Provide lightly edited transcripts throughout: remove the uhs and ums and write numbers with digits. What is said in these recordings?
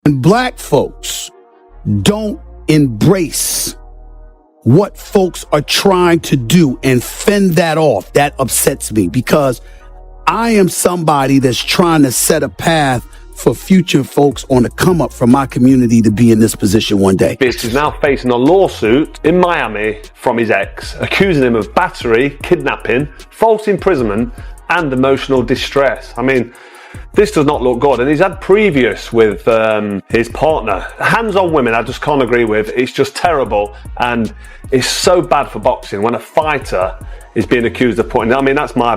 And black folks don't embrace what folks are trying to do and fend that off, that upsets me, because I am somebody that's trying to set a path for future folks on the come up from my community to be in this position one day. Davis is now facing a lawsuit in Miami from his ex, accusing him of battery, kidnapping, false imprisonment, and emotional distress. I mean, this does not look good, and he's had previous with his partner. Hands on women, I just can't agree with. It's just terrible, and it's so bad for boxing when a fighter is being accused of putting. I mean, that's my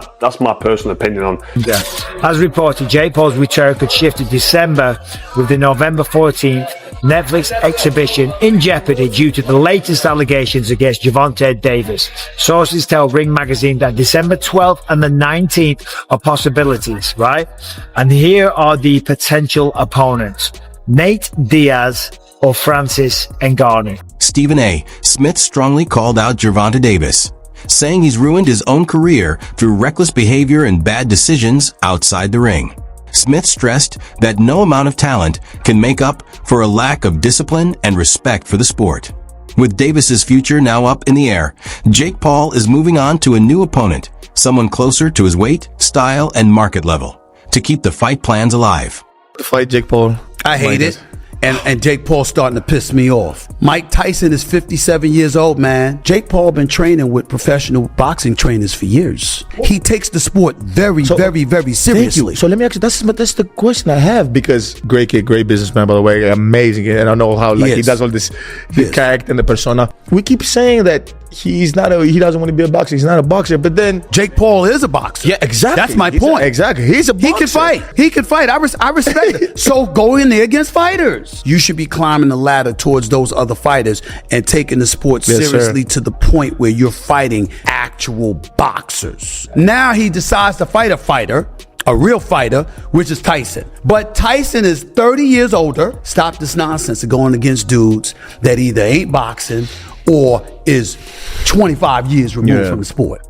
personal opinion on. Yeah. As reported, Jake Paul's return could shift to December, with the November 14th Netflix exhibition in jeopardy due to the latest allegations against Gervonta Davis. Sources tell Ring Magazine that December 12th and the 19th are possibilities, right? And here are the potential opponents: Nate Diaz or Francis Ngannou. Stephen A. Smith strongly called out Gervonta Davis, saying he's ruined his own career through reckless behavior and bad decisions outside the ring. Smith stressed that no amount of talent can make up for a lack of discipline and respect for the sport. With Davis's future now up in the air, Jake Paul is moving on to a new opponent, someone closer to his weight, style, and market level, to keep the fight plans alive. The fight, Jake Paul. I hate it. And Jake Paul's starting to piss me off. Mike Tyson is 57 years old, man. Jake Paul been training with professional boxing trainers for years. He takes the sport very seriously. Thank you. So let me ask you, that's the question I have, because great kid, great businessman, by the way, amazing. And I know how he does all this, the character and the persona. We keep saying that he doesn't want to be a boxer. He's not a boxer, but then Jake Paul is a boxer. Yeah, exactly. That's my point. Exactly. He's a boxer. He can fight. I respect it. So go in there against fighters. You should be climbing the ladder towards those other fighters and taking the sport seriously to the point where you're fighting actual boxers. Now he decides to fight a fighter, a real fighter, which is Tyson. But Tyson is 30 years older. Stop this nonsense of going against dudes that either ain't boxing or is 25 years removed from the sport.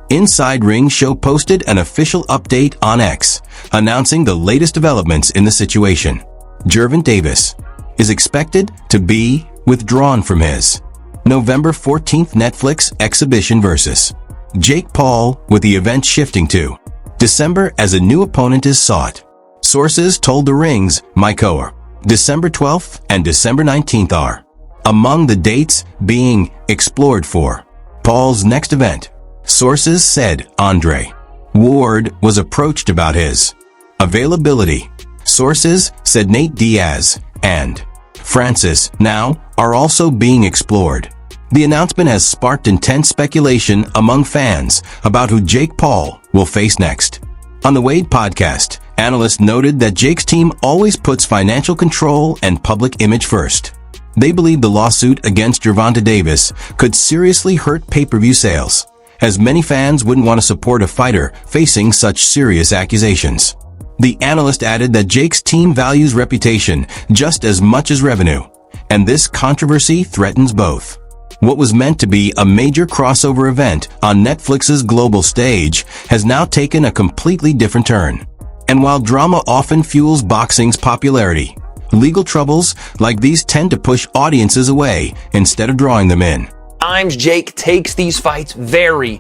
Inside Ring Show posted an official update on X, announcing the latest developments in the situation. Gervonta Davis is expected to be withdrawn from his November 14th Netflix exhibition versus Jake Paul, with the event shifting to December as a new opponent is sought. Sources told The Ring's Mike Oher December 12th and December 19th are among the dates being explored for Paul's next event. Sources said Andre Ward was approached about his availability. Sources said Nate Diaz and Francis now are also being explored. The announcement has sparked intense speculation among fans about who Jake Paul will face next. On the Wade podcast, analysts noted that Jake's team always puts financial control and public image first. They believe the lawsuit against Gervonta Davis could seriously hurt pay-per-view sales, as many fans wouldn't want to support a fighter facing such serious accusations. The analyst added that Jake's team values reputation just as much as revenue, and this controversy threatens both. What was meant to be a major crossover event on Netflix's global stage has now taken a completely different turn. And while drama often fuels boxing's popularity, legal troubles like these tend to push audiences away instead of drawing them in. Sometimes Jake takes these fights very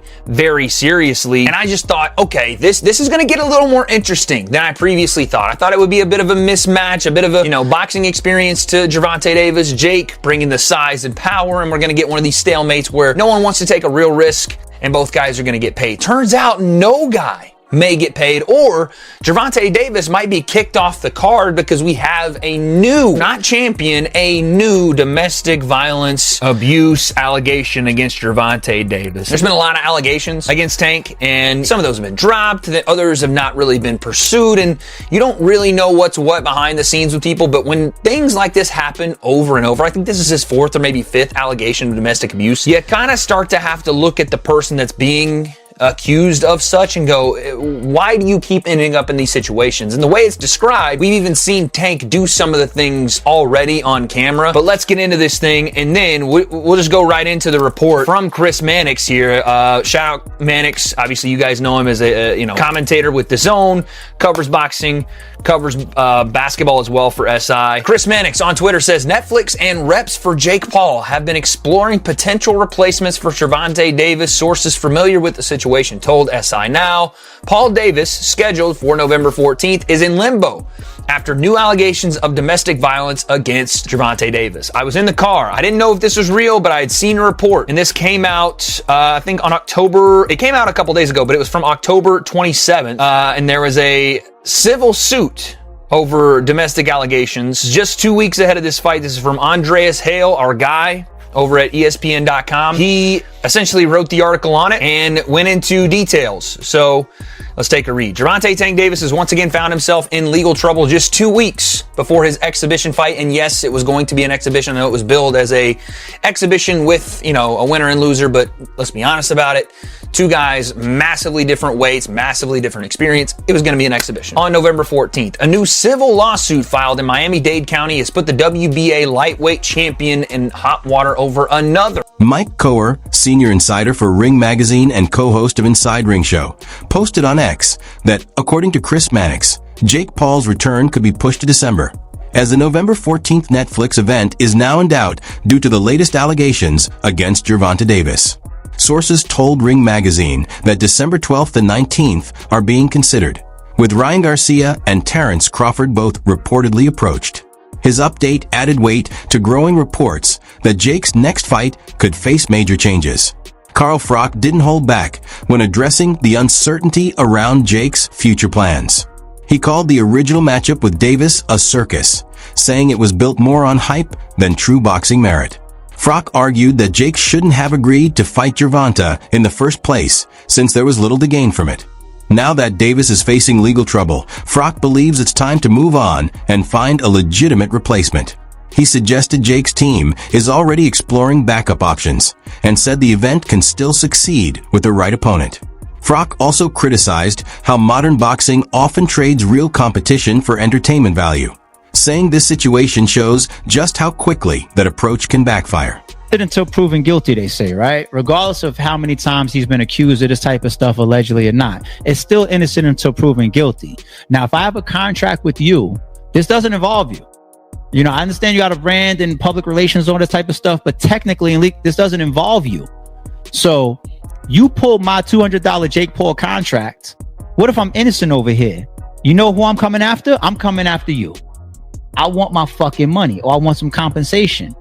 seriously, and I just thought, okay, this is going to get a little more interesting than I previously thought. I thought it would be a bit of a mismatch, a bit of a boxing experience to Gervonta Davis, Jake bringing the size and power, and we're going to get one of these stalemates where no one wants to take a real risk and both guys are going to get paid. Turns out no guy may get paid, or Gervonta Davis might be kicked off the card because we have a new, not champion, a new domestic violence abuse allegation against Gervonta Davis. There's been a lot of allegations against Tank, and some of those have been dropped, others have not really been pursued, and you don't really know what's what behind the scenes with people. But when things like this happen over and over, I think this is his fourth or maybe fifth allegation of domestic abuse, you kind of start to have to look at the person that's being accused of such and go, why do you keep ending up in these situations? And the way it's described, we've even seen Tank do some of the things already on camera. But let's get into this thing, and then we'll just go right into the report from Chris Mannix here. Shout out Mannix. Obviously, you guys know him as a commentator with DAZN, covers boxing covers basketball as well for SI. Chris Mannix on Twitter says, Netflix and reps for Jake Paul have been exploring potential replacements for Gervonta Davis. Sources familiar with the situation told SI Now. Paul Davis, scheduled for November 14th, is in limbo after new allegations of domestic violence against Gervonta Davis. I was in the car. I didn't know if this was real, but I had seen a report, and this came out, I think on October, it came out a couple days ago, but it was from October 27th, and there was a civil suit over domestic allegations just 2 weeks ahead of this fight. This is from Andreas Hale, our guy over at ESPN.com. He essentially wrote the article on it and went into details. So let's take a read. Gervonta Tank Davis has once again found himself in legal trouble just 2 weeks before his exhibition fight. And yes, it was going to be an exhibition. I know it was billed as a exhibition with, a winner and loser, but let's be honest about it. Two guys, massively different weights, massively different experience. It was going to be an exhibition. On November 14th, a new civil lawsuit filed in Miami-Dade County has put the WBA lightweight champion in hot water over another. Mike Coher, senior insider for Ring Magazine and co-host of Inside Ring Show, posted on X that, according to Chris Mannix, Jake Paul's return could be pushed to December, as the November 14th Netflix event is now in doubt due to the latest allegations against Gervonta Davis. Sources told Ring Magazine that December 12th and 19th are being considered, with Ryan Garcia and Terrence Crawford both reportedly approached. His update added weight to growing reports that Jake's next fight could face major changes. Carl Froch didn't hold back when addressing the uncertainty around Jake's future plans. He called the original matchup with Davis a circus, saying it was built more on hype than true boxing merit. Froch argued that Jake shouldn't have agreed to fight Gervonta in the first place, since there was little to gain from it. Now that Davis is facing legal trouble, Froch believes it's time to move on and find a legitimate replacement. He suggested Jake's team is already exploring backup options and said the event can still succeed with the right opponent. Froch also criticized how modern boxing often trades real competition for entertainment value, saying this situation shows just how quickly that approach can backfire. Until proven guilty, they say, right? Regardless of how many times he's been accused of this type of stuff, allegedly or not, it's still innocent until proven guilty. Now, if I have a contract with you, this doesn't involve you. I understand you got a brand and public relations, all this type of stuff, but technically, this doesn't involve you. So you pulled my $200 Jake Paul contract. What if I'm innocent over here? You know who I'm coming after? I'm coming after you. I want my fucking money, or I want some compensation.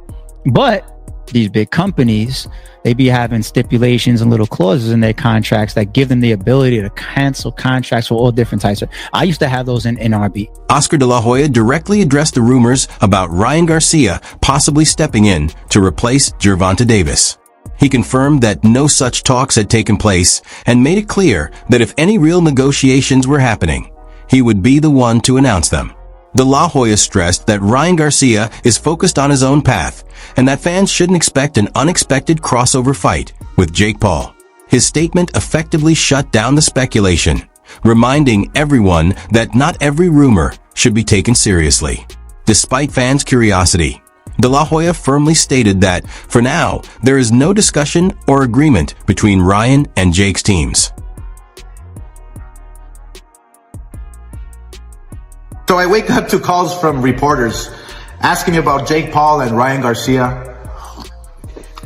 But these big companies, they be having stipulations and little clauses in their contracts that give them the ability to cancel contracts for all different types of. I used to have those in NRB. Oscar De La Hoya directly addressed the rumors about Ryan Garcia possibly stepping in to replace Gervonta Davis. He confirmed that no such talks had taken place and made it clear that if any real negotiations were happening, he would be the one to announce them. De La Hoya stressed that Ryan Garcia is focused on his own path and that fans shouldn't expect an unexpected crossover fight with Jake Paul. His statement effectively shut down the speculation, reminding everyone that not every rumor should be taken seriously. Despite fans' curiosity, De La Hoya firmly stated that, for now, there is no discussion or agreement between Ryan and Jake's teams. So I wake up to calls from reporters asking me about Jake Paul and Ryan Garcia.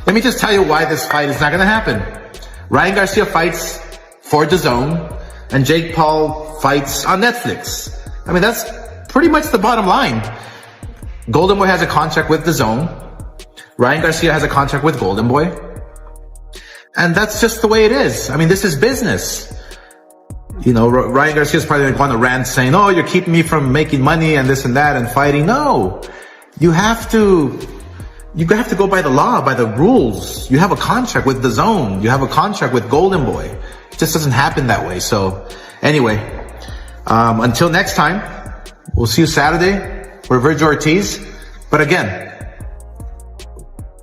Let me just tell you why this fight is not going to happen. Ryan Garcia fights for DAZN and Jake Paul fights on Netflix. I mean, that's pretty much the bottom line. Golden Boy has a contract with DAZN. Ryan Garcia has a contract with Golden Boy. And that's just the way it is. I mean, this is business. Ryan Garcia's probably going to go on a rant saying, oh, you're keeping me from making money and this and that and fighting. No, you have to go by the law, by the rules. You have a contract with DAZN. You have a contract with Golden Boy. It just doesn't happen that way. So anyway, until next time, we'll see you Saturday for Virgil Ortiz. But again,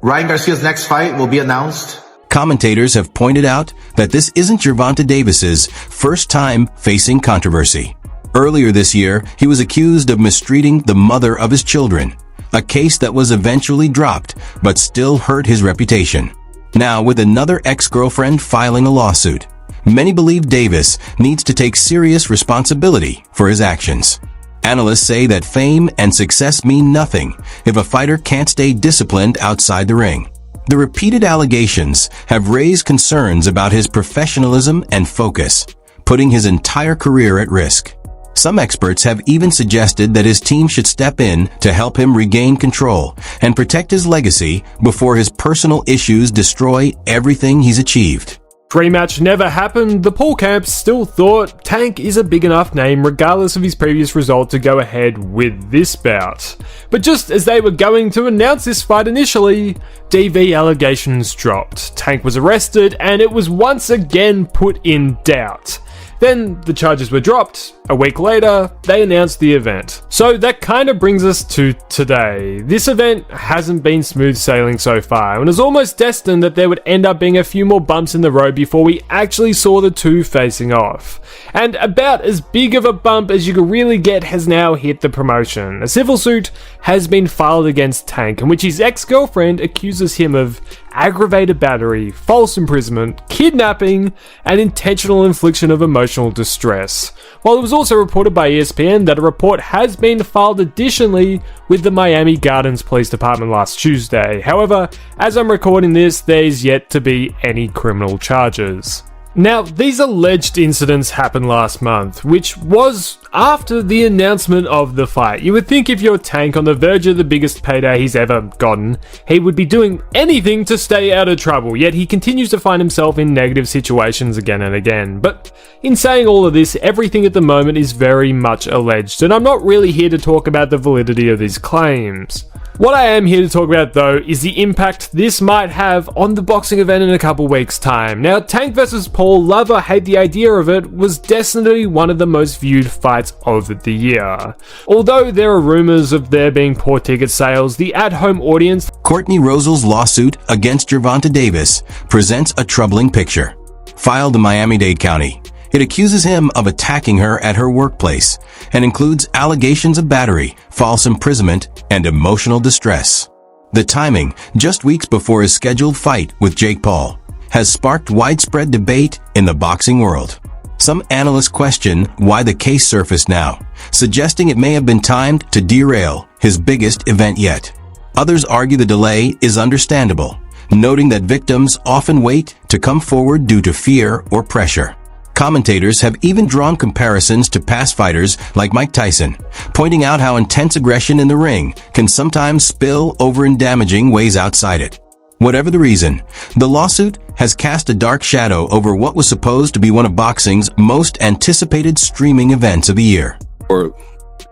Ryan Garcia's next fight will be announced. Commentators have pointed out that this isn't Gervonta Davis's first time facing controversy. Earlier this year, he was accused of mistreating the mother of his children, a case that was eventually dropped but still hurt his reputation. Now, with another ex-girlfriend filing a lawsuit, many believe Davis needs to take serious responsibility for his actions. Analysts say that fame and success mean nothing if a fighter can't stay disciplined outside the ring. The repeated allegations have raised concerns about his professionalism and focus, putting his entire career at risk. Some experts have even suggested that his team should step in to help him regain control and protect his legacy before his personal issues destroy everything he's achieved. Rematch never happened. The Paul camp still thought Tank is a big enough name regardless of his previous result to go ahead with this bout. But just as they were going to announce this fight initially, DV allegations dropped. Tank was arrested and it was once again put in doubt. Then the charges were dropped. A week later, they announced the event. So that kind of brings us to today. This event hasn't been smooth sailing so far, and it was almost destined that there would end up being a few more bumps in the road before we actually saw the two facing off. And about as big of a bump as you could really get has now hit the promotion. A civil suit has been filed against Tank, in which his ex-girlfriend accuses him of aggravated battery, false imprisonment, kidnapping, and intentional infliction of emotional distress. While it was also reported by ESPN that a report has been filed additionally with the Miami Gardens Police Department last Tuesday. However, as I'm recording this, there's yet to be any criminal charges. Now, these alleged incidents happened last month, which was after the announcement of the fight. You would think if you're Tank on the verge of the biggest payday he's ever gotten, he would be doing anything to stay out of trouble, yet he continues to find himself in negative situations again and again. But in saying all of this, everything at the moment is very much alleged, and I'm not really here to talk about the validity of these claims. What I am here to talk about though is the impact this might have on the boxing event in a couple weeks' time. Now, Tank vs Paul, love or hate the idea of it, was definitely one of the most viewed fights of the year. Although there are rumors of there being poor ticket sales, the at-home audience... Courtney Rosel's lawsuit against Gervonta Davis presents a troubling picture. Filed in Miami-Dade County, it accuses him of attacking her at her workplace and includes allegations of battery, false imprisonment, and emotional distress. The timing, just weeks before his scheduled fight with Jake Paul, has sparked widespread debate in the boxing world. Some analysts question why the case surfaced now, suggesting it may have been timed to derail his biggest event yet. Others argue the delay is understandable, noting that victims often wait to come forward due to fear or pressure. Commentators have even drawn comparisons to past fighters like Mike Tyson, pointing out how intense aggression in the ring can sometimes spill over in damaging ways outside it. Whatever the reason, the lawsuit has cast a dark shadow over what was supposed to be one of boxing's most anticipated streaming events of the year. Or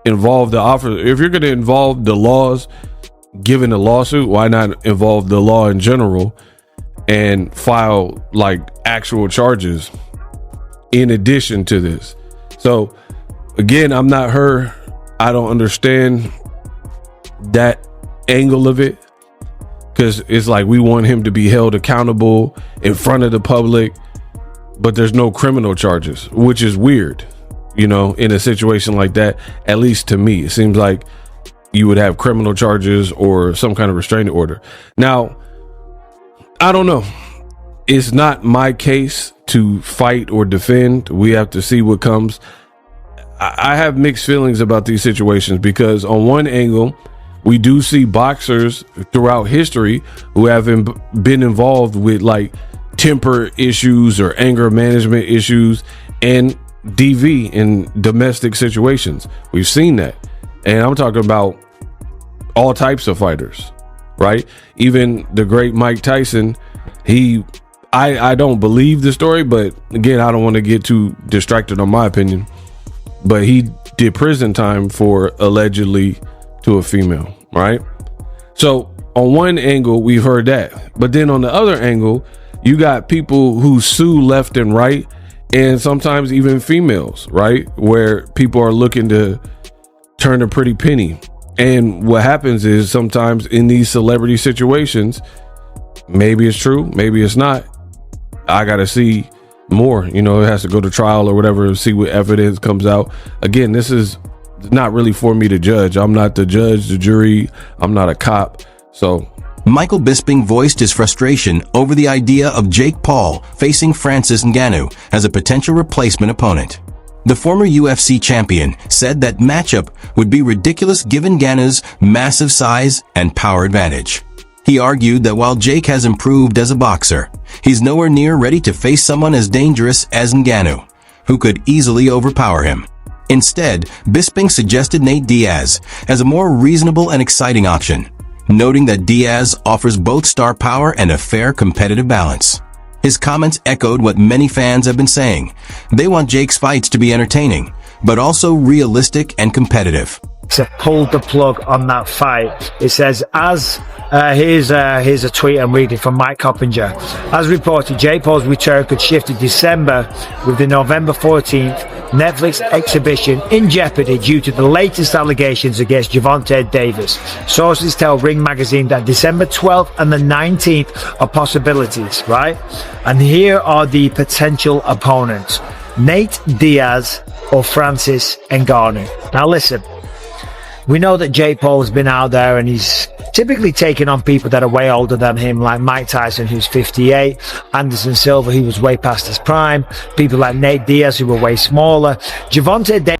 involve the offer. If you're going to involve the laws, given the lawsuit, why not involve the law in general and file like actual charges in addition to this? So again, I'm not her. I don't understand that angle of it, because it's like we want him to be held accountable in front of the public, but there's no criminal charges, which is weird, you know, in a situation like that. At least to me, it seems like you would have criminal charges or some kind of restraining order. Now, I don't know. It's not my case to fight or defend. We have to see what comes. I have mixed feelings about these situations, because on one angle, we do see boxers throughout history who have been involved with like temper issues or anger management issues and DV in domestic situations. We've seen that. And I'm talking about all types of fighters, right? Even the great Mike Tyson, I don't believe the story, but again, I don't want to get too distracted on my opinion, but he did prison time for allegedly to a female, right? So on one angle, we've heard that, but then on the other angle, you got people who sue left and right, and sometimes even females, right? Where people are looking to turn a pretty penny. And what happens is sometimes in these celebrity situations, maybe it's true, maybe it's not. I got to see more, you know, it has to go to trial or whatever, see what evidence comes out. Again, this is not really for me to judge. I'm not the judge, the jury. I'm not a cop. So Michael Bisping voiced his frustration over the idea of Jake Paul facing Francis Ngannou as a potential replacement opponent. The former UFC champion said that matchup would be ridiculous given Ngannou's massive size and power advantage. He argued that while Jake has improved as a boxer, he's nowhere near ready to face someone as dangerous as Ngannou, who could easily overpower him. Instead, Bisping suggested Nate Diaz as a more reasonable and exciting option, noting that Diaz offers both star power and a fair competitive balance. His comments echoed what many fans have been saying. They want Jake's fights to be entertaining, but also realistic and competitive. To pull the plug on that fight. It says, here's a tweet I'm reading from Mike Coppinger. As reported, Jake Paul's return could shift to December with the November 14th Netflix exhibition in jeopardy due to the latest allegations against Gervonta Davis. Sources tell Ring Magazine that December 12th and the 19th are possibilities, right? And here are the potential opponents: Nate Diaz or Francis Ngannou. Now listen, we know that Jake Paul has been out there and he's typically taking on people that are way older than him, like Mike Tyson, who's 58, Anderson Silva, who was way past his prime, people like Nate Diaz, who were way smaller. Gervonta Davis